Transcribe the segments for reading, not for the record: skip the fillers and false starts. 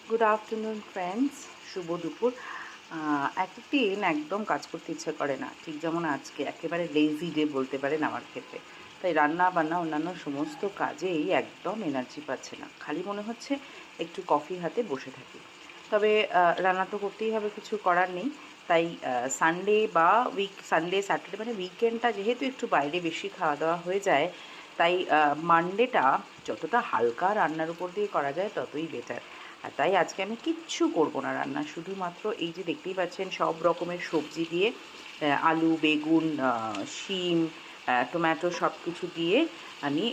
Good afternoon friends, শুভ দুপুর। একদিন একদম কাজ করতে ইচ্ছে করে না, ঠিক যেমন আজকে একেবারে লেজি ডে বলতে পারেন আমার ক্ষেত্রে। তাই রান্না বান্না অন্যান্য সমস্ত কাজেই একদম এনার্জি পাচ্ছে না, খালি মনে হচ্ছে একটু কফি হাতে বসে থাকি। তবে রান্না তো করতেই হবে, কিছু করার নেই। তাই সানডে বা সানডে স্যাটারডে মানে উইকেন্ডটা যেহেতু একটু বাইরে বেশি খাওয়া দাওয়া হয়ে যায়, তাই মানডেটা যতটা হালকা রান্নার উপর দিয়ে করা যায় ততই বেটার। আর তাই আজকে আমি কিচ্ছু করব না রান্না, শুধুমাত্র এই যে দেখতেই পাচ্ছেন সব রকমের সবজি দিয়ে আলু, বেগুন, শিম, টমেটো সব কিছু দিয়ে আমি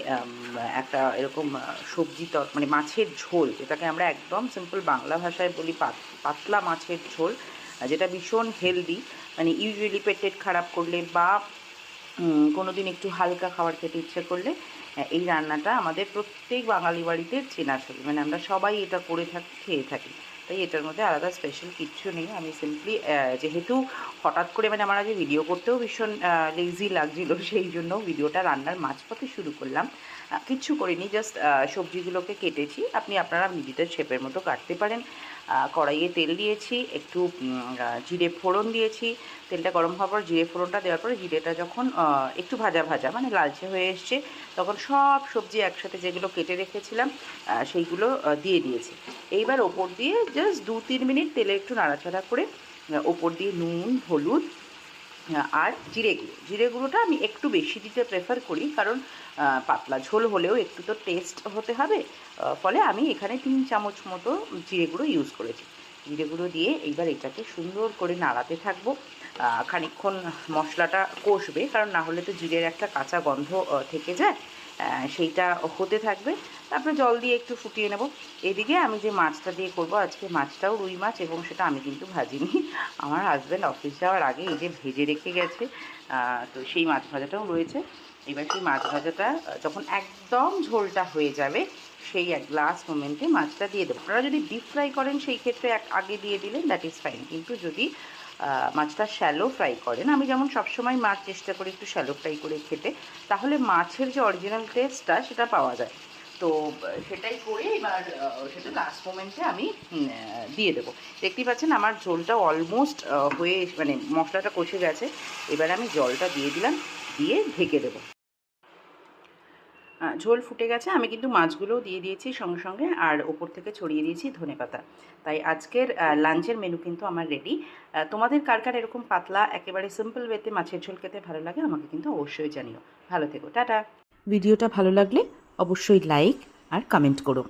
একটা এরকম সবজি মানে মাছের ঝোল, যেটাকে আমরা একদম সিম্পল বাংলা ভাষায় বলি পাতলা মাছের ঝোল, যেটা ভীষণ হেলদি। মানে ইউজুয়ালি পেটের খারাপ করলে বা কোনো দিন একটু হালকা খাবার খেতে ইচ্ছে করলে এই রান্নাটা আমাদের প্রত্যেক বাঙালি বাড়িতে চেনা ছবি, মানে আমরা সবাই এটা করে থাকি, খেয়ে থাকি। তাই এটার মধ্যে আলাদা স্পেশাল কিচ্ছু নেই। আমি সিম্পলি যেহেতু হঠাৎ করে মানে আমার আগে ভিডিও করতেও ভীষণ লেজি লাগছিল, সেই জন্য ভিডিওটা রান্নার মাঝপথে শুরু করলাম। কিচ্ছু করিনি, জাস্ট সবজিগুলোকে কেটেছি। আপনি আপনারা নিজেদের শেপের মতো কাটতে পারেন। কড়াইয়ে তেল দিয়েছি, একটু জিরে ফোড়ন দিয়েছি। তেলটা গরম হওয়ার পর জিরে ফোড়নটা দেওয়ার পরে জিরেটা যখন একটু ভাজা ভাজা মানে লালচে হয়ে এসছে, তখন সব সবজি একসাথে যেগুলো কেটে রেখেছিলাম সেইগুলো দিয়ে দিয়েছি। এইবার ওপর দিয়ে জাস্ট 2-3 মিনিট তেলে একটু নাড়াচাড়া করে ওপর দিয়ে নুন, হলুদ আর জিরে গুঁড়োটা আমি একটু বেশি দিতে প্রেফার করি, কারণ পাতলা ঝোল হলেও একটু তো টেস্ট হতে হবে। ফলে আমি এখানে 3 চামচ মতো জিরে গুঁড়ো ইউজ করেছি। জিরে গুঁড়ো দিয়ে এইবার এটাকে সুন্দর করে নাড়াতে থাকবো। খানিকক্ষণ মশলাটা কষবে, কারণ না হলে তো জিরের একটা কাঁচা গন্ধ থেকে যায়। সেইটা হতে থাকবে। তারপরে জল দিয়ে একটু ফুটিয়ে নেব। এদিকে আমি যে মাছটা দিয়ে করব আজকে, মাছটাও রুই মাছ, এবং সেটা আমি কিন্তু ভাজিনি। আমার হাজব্যান্ড অফিস যাওয়ার আগে এই যে ভেজে রেখে গেছে, তো সেই মাছ ভাজাটাও রয়েছে। এবার সেই মাছ ভাজাটা যখন একদম ঝোলটা হয়ে যাবে, সেই এক গ্লাস মোমেন্টে মাছটা দিয়ে দেবো। আপনারা যদি ডিপ ফ্রাই করেন সেই ক্ষেত্রে আগে দিয়ে দিলেন, দ্যাট ইজ ফাইন। কিন্তু যদি মাছটা শ্যালো ফ্রাই করেন, আমি যেমন সবসময় মাছ চেষ্টা করি একটু শ্যালো ফ্রাই করে খেতে, তাহলে মাছের যে অরিজিনাল টেস্টটা সেটা পাওয়া যায়। তো সেটাই করে এবার সেটা লাস্ট মোমেন্টে আমি দিয়ে দেবো। দেখতেই পাচ্ছেন আমার ঝোলটা অলমোস্ট হয়ে মানে মশলাটা কষে গেছে। এবার আমি জলটা দিয়ে দিলাম, দিয়ে ঢেকে দেবো। ঝোল ফুটে গেছে, আমি কিন্তু মাছগুলোও দিয়ে দিয়েছি সঙ্গে সঙ্গে, আর ওপর থেকে ছড়িয়ে দিয়েছি ধনেপাতা। তাই আজকের লাঞ্চের মেনু কিন্তু আমার রেডি। তোমাদের কার কার এরকম পাতলা একেবারে সিম্পল ওয়েতে মাছের ঝোল খেতে ভালো লাগে আমাকে কিন্তু অবশ্যই জানিও। ভালো থেকো, টাটা। ভিডিওটা ভালো লাগলে অবশ্যই লাইক আর কমেন্ট করো।